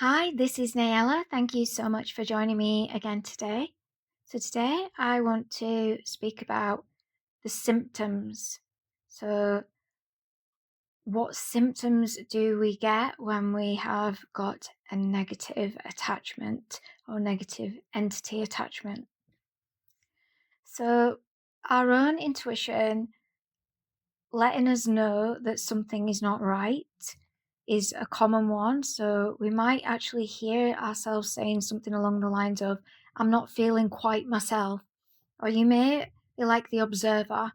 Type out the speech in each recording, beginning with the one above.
Hi, this is Nayalla. Thank you so much for joining me again today. So, today I want to speak about the symptoms. So, what symptoms do we get when we have got a negative attachment or negative entity attachment? So, our own intuition letting us know that something is not right is a common one. So we might actually hear ourselves saying something along the lines of, I'm not feeling quite myself. Or you may be like the observer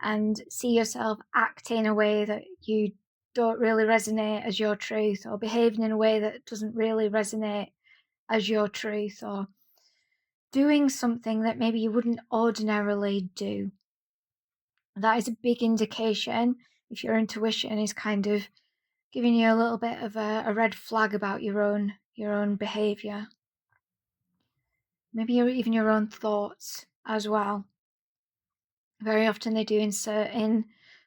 and see yourself acting in a way that you don't really resonate as your truth, or behaving in a way that doesn't really resonate as your truth, or doing something that maybe you wouldn't ordinarily do. That is a big indication if your intuition is kind of giving you a little bit of a red flag about your own behavior. Maybe even your own thoughts as well. Very often they do insert in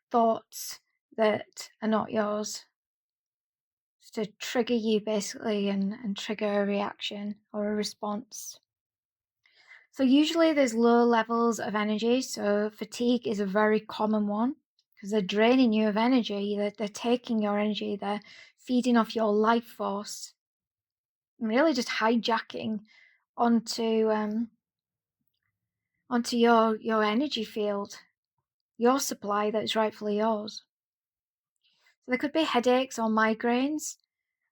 thoughts that are not yours, just to trigger you basically, and trigger a reaction or a response. So usually there's low levels of energy. So fatigue is a very common one because they're draining you of energy. They're taking your energy. They're feeding off your life force and really just hijacking onto onto your energy field, your supply that's rightfully yours. So there could be headaches or migraines.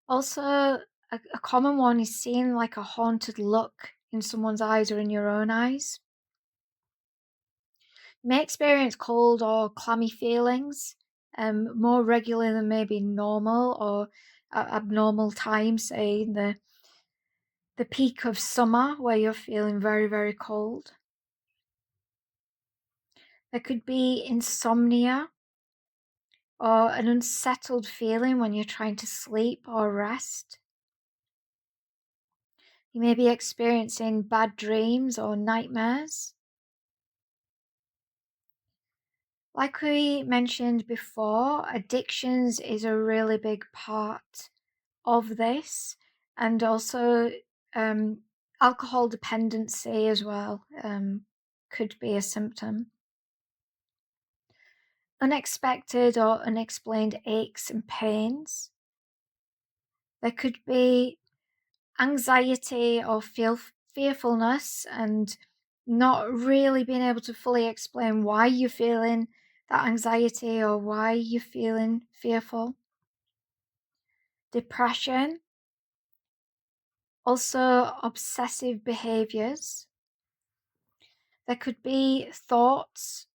Also, a common one is seeing like a haunted look in someone's eyes or in your own eyes. You may experience cold or clammy feelings more regularly than maybe normal or abnormal times, say in the peak of summer where you're feeling very, very cold. There could be insomnia or an unsettled feeling when you're trying to sleep or rest. You may be experiencing bad dreams or nightmares. Like we mentioned before, addictions is a really big part of this, and also alcohol dependency as well could be a symptom. Unexpected or unexplained aches and pains. There could be anxiety or fearfulness and not really being able to fully explain why you're feeling that anxiety or why you're feeling fearful. Depression, also obsessive behaviors. There could be thoughts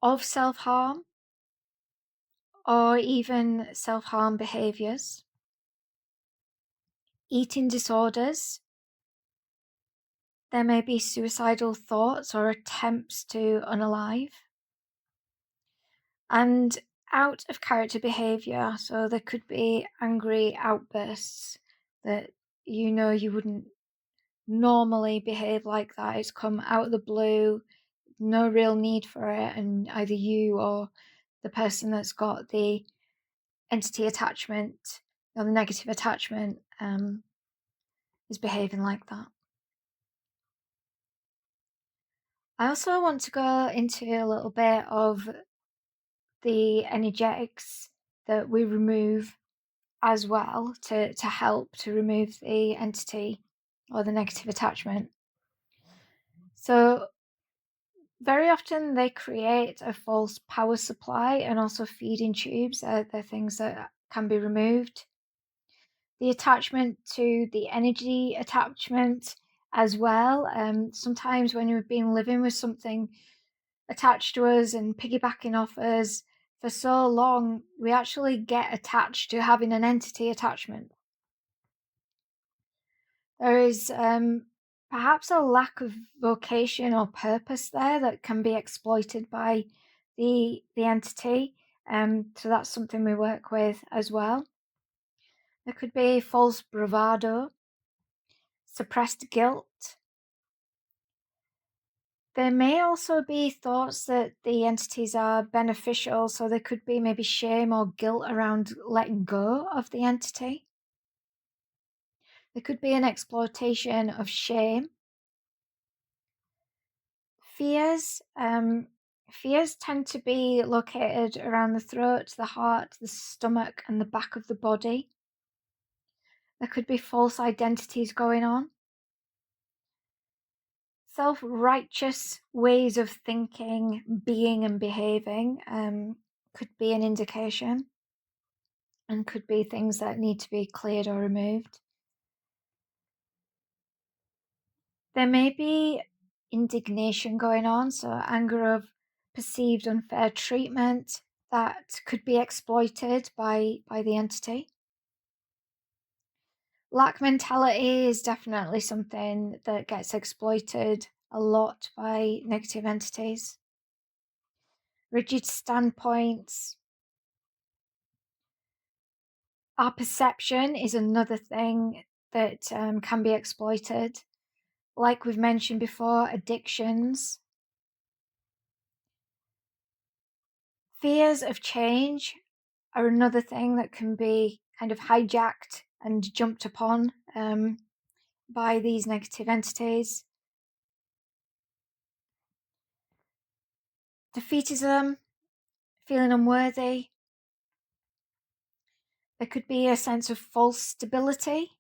of self-harm or even self-harm behaviors. Eating disorders. There may be suicidal thoughts or attempts to unalive. And out of character behavior. So there could be angry outbursts that you wouldn't normally behave like that. It's come out of the blue, no real need for it, and either you or the person that's got the entity attachment or the negative attachment is behaving like that. I also want to go into a little bit of the energetics that we remove as well to help to remove the entity or the negative attachment. So very often they create a false power supply and also feeding tubes. They're things that can be removed. The attachment to the energy attachment as well. Sometimes when we've been living with something attached to us and piggybacking off us for so long, we actually get attached to having an entity attachment. There is perhaps a lack of vocation or purpose there that can be exploited by the entity. So that's something we work with as well. There could be false bravado, suppressed guilt. There may also be thoughts that the entities are beneficial, so there could be maybe shame or guilt around letting go of the entity. There could be an exploitation of shame. Fears, fears tend to be located around the throat, the heart, the stomach, and the back of the body. There could be false identities going on. Self-righteous ways of thinking, being, and behaving could be an indication, and could be things that need to be cleared or removed. There may be indignation going on, so anger of perceived unfair treatment that could be exploited by the entity. Lack mentality is definitely something that gets exploited a lot by negative entities. Rigid standpoints. Our perception is another thing that can be exploited. Like we've mentioned before, addictions. Fears of change are another thing that can be kind of hijacked and jumped upon by these negative entities. Defeatism, feeling unworthy. There could be a sense of false stability.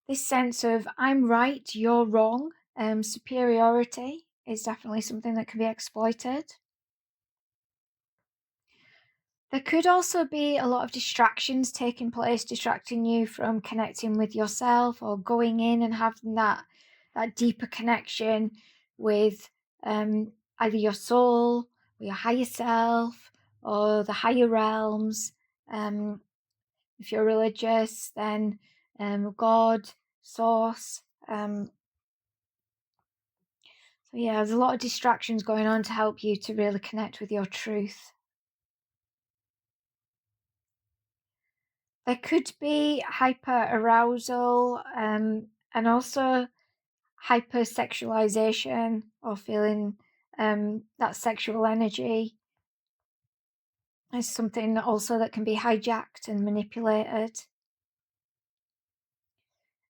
This sense of I'm right, you're wrong, superiority is definitely something that can be exploited. There could also be a lot of distractions taking place, distracting you from connecting with yourself or going in and having that deeper connection with either your soul or your higher self or the higher realms. If you're religious, then God, source. So yeah, there's a lot of distractions going on to help you to really connect with your truth. There could be hyper-arousal and also hypersexualization or feeling that sexual energy is something also that can be hijacked and manipulated.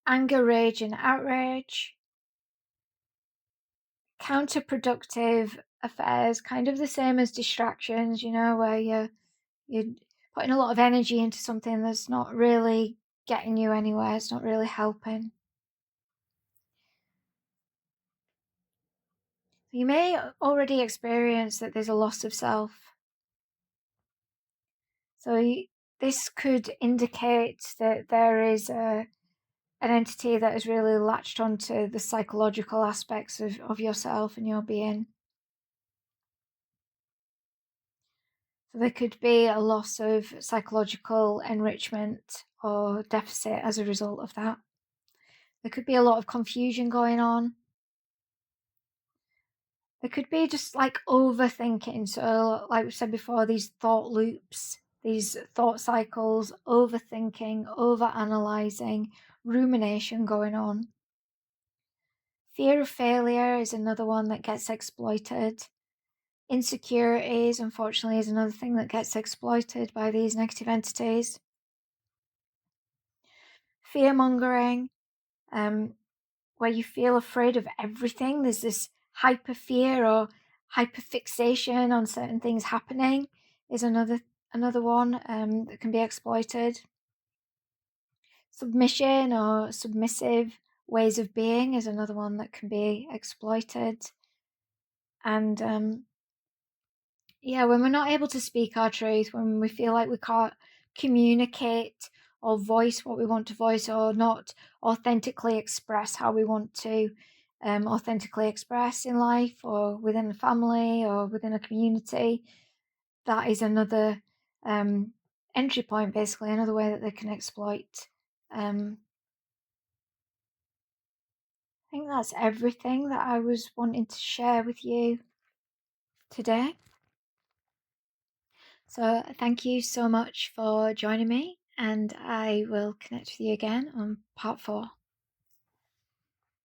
Anger, rage, and outrage. Counterproductive affairs, kind of the same as distractions, where you're putting a lot of energy into something that's not really getting you anywhere, it's not really helping. You may already experience that there's a loss of self. So this could indicate that there is an entity that has really latched onto the psychological aspects of yourself and your being. So there could be a loss of psychological enrichment or deficit as a result of that. There could be a lot of confusion going on. There could be just like overthinking. So like we said before, these thought loops, these thought cycles, overthinking, overanalyzing, rumination going on. Fear of failure is another one that gets exploited. Insecurities, unfortunately, is another thing that gets exploited by these negative entities. Fear-mongering, where you feel afraid of everything. There's this hyper fear or hyper fixation on certain things happening is another one that can be exploited. Submission or submissive ways of being is another one that can be exploited. And when we're not able to speak our truth, when we feel like we can't communicate or voice what we want to voice, or not authentically express how we want to authentically express in life or within a family or within a community, that is another entry point, basically, another way that they can exploit. I think that's everything that I was wanting to share with you today. So thank you so much for joining me, and I will connect with you again on part 4.